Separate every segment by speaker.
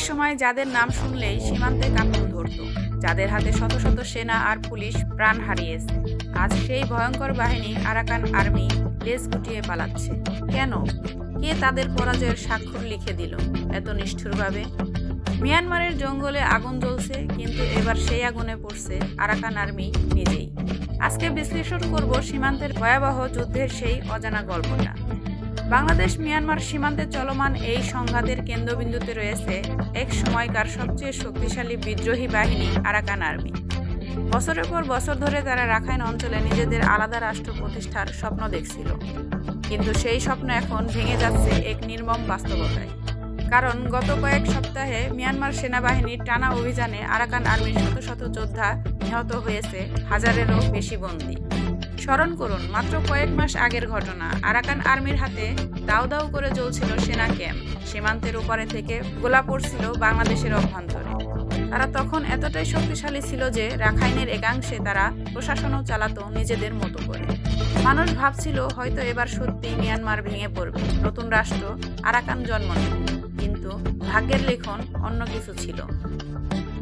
Speaker 1: সময় যাদের নাম শুনলেই সীমান্তে কাঁপুন ধরত, যাদের হাতে শত শত সেনা আর পুলিশ প্রাণ হারিয়েছে, আজ সেই ভয়ঙ্কর বাহিনী আরাকান আর্মি লেজ গুটিয়ে পালাচ্ছে। কেন? কে তাদের পরাজয়ের স্বাক্ষর লিখে দিল এত নিষ্ঠুরভাবে? মিয়ানমারের জঙ্গলে আগুন জ্বলছে, কিন্তু এবার সেই আগুনে পড়ছে আরাকান আর্মি নিজেই। আজকে বিশ্লেষণ করব সীমান্তের ভয়াবহ যুদ্ধের সেই অজানা গল্পটা। বাংলাদেশ মিয়ানমার সীমান্তে চলমান এই সংঘাতের কেন্দ্রবিন্দুতে রয়েছে এক সময়কার সবচেয়ে শক্তিশালী বিদ্রোহী বাহিনী আরাকান আর্মি। বছরের পর বছর ধরে তারা রাখাইন অঞ্চলে নিজেদের আলাদা রাষ্ট্র প্রতিষ্ঠার স্বপ্ন দেখছিল, কিন্তু সেই স্বপ্ন এখন ভেঙে যাচ্ছে এক নির্মম বাস্তবতায়। কারণ গত কয়েক সপ্তাহে মিয়ানমার সেনাবাহিনীর টানা অভিযানে আরাকান আর্মির শত শত যোদ্ধা নিহত হয়েছে, হাজারেরও বেশি বন্দী। স্মরণ করুন মাত্র কয়েক মাস আগের ঘটনা। আরাকান আর্মির হাতে দাউ দাউ করে জ্বলছিল সেনা ক্যাম্প, সীমান্তের ওপারে থেকে গোলা পড়ছিল বাংলাদেশের অভ্যন্তরে। তারা তখন এতটাই শক্তিশালী ছিল যে রাখাইনের একাংশে তারা প্রশাসনও চালাতো নিজেদের মতো করে। মানুষ ভাবছিল হয়তো এবার সত্যি মিয়ানমার ভেঙে পড়বে, নতুন রাষ্ট্র আরাকান জন্ম নেবে। কিন্তু ভাগ্যের লিখন অন্য কিছু ছিল।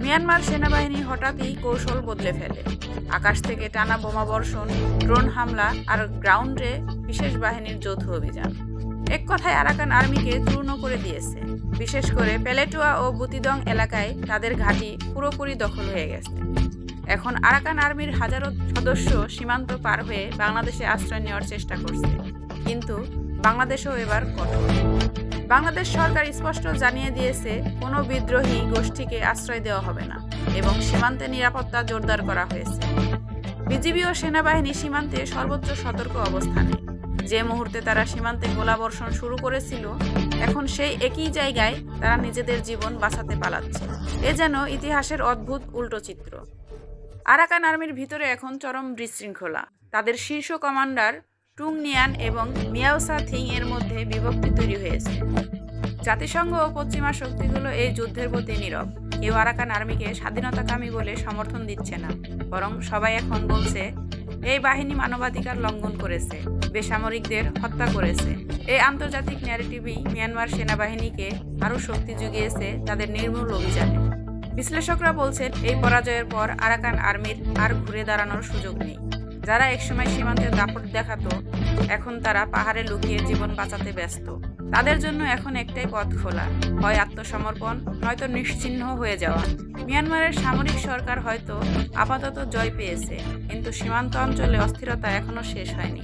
Speaker 1: মিয়ানমার সেনাবাহিনী হঠাৎই কৌশল বদলে ফেলে। আকাশ থেকে টানা বোমাবর্ষণ, ড্রোন হামলা আর গ্রাউন্ডে বিশেষ বাহিনীর যৌথ অভিযান এক কথায় আরাকান আর্মিকে চূর্ণ করে দিয়েছে। বিশেষ করে পেলেটুয়া ও বুতিদং এলাকায় তাদের ঘাঁটি পুরোপুরি দখল হয়ে গেছে। এখন আরাকান আর্মির হাজারো সদস্য সীমান্ত পার হয়ে বাংলাদেশে আশ্রয় নেওয়ার চেষ্টা করছে, কিন্তু বাংলাদেশও এবার কঠোর। বাংলাদেশ সরকার স্পষ্ট জানিয়ে দিয়েছে কোনো বিদ্রোহী গোষ্ঠীকে আশ্রয় দেওয়া হবে না এবং সীমান্তে নিরাপত্তা জোরদার করা হয়েছে। বিজিবি ও সেনাবাহিনী সীমান্তে সর্বোচ্চ সতর্ক অবস্থানে। যে মুহূর্তে তারা সীমান্তে গোলাবর্ষণ শুরু করেছিল, এখন সেই একই জায়গায় তারা নিজেদের জীবন বাঁচাতে পালাচ্ছে। এ যেন ইতিহাসের অদ্ভুত উল্টো চিত্র। আরাকান আর্মির ভিতরে এখন চরম বিশৃঙ্খলা। তাদের শীর্ষ কমান্ডার টুং নিয়ান এবং মিয়াওসা থিং এর মধ্যে বিভক্তি তৈরি হয়েছে। জাতিসংঘ ও পশ্চিমা শক্তিগুলো এই যুদ্ধের প্রতি নীরব। কেউ আরাকান আর্মিকে স্বাধীনতাকামী বলে সমর্থন দিচ্ছে না, বরং সবাই এখন বলছে এই বাহিনী মানবাধিকার লঙ্ঘন করেছে, বেসামরিকদের হত্যা করেছে। এই আন্তর্জাতিক ন্যারেটিভই মিয়ানমার সেনাবাহিনীকে আরও শক্তি জুগিয়েছে তাদের নির্মূল অভিযানে। বিশ্লেষকরা বলছেন এই পরাজয়ের পর আরাকান আর্মির আর ঘুরে দাঁড়ানোর সুযোগ নেই। যারা একসময় সীমান্তে দাপট দেখাতো, এখন তারা পাহাড়ে লুকিয়ে জীবন বাঁচাতে ব্যস্ত। তাদের জন্য এখন একটাই পথ খোলা, হয় আত্মসমর্পণ, নয়তো নিশ্চিহ্ন হয়ে যাওয়া। মিয়ানমারের সামরিক সরকার হয়তো আপাতত জয় পেয়েছে, কিন্তু সীমান্ত অঞ্চলে অস্থিরতা এখনো শেষ হয়নি।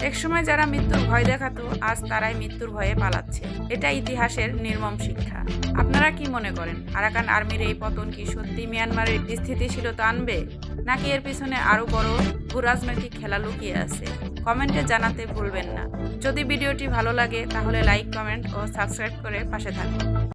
Speaker 1: একসময় যারা মৃত্যুর ভয় দেখাতো, আজ তারাই মৃত্যুর ভয়ে পালাচ্ছে। এটা ইতিহাসের নির্মম শিক্ষা। আপনারা কি মনে করেন, আরাকান আর্মির এই পতন কি সত্যি মিয়ানমারের স্থিতিশীলতা আনবে, নাকি এর পিছনে আরও বড় ভূরাজনৈতিক খেলা লুকিয়ে আছে? কমেন্টে জানাতে ভুলবেন না। যদি ভিডিওটি ভালো লাগে তাহলে লাইক, কমেন্ট ও সাবস্ক্রাইব করে পাশে থাকুন।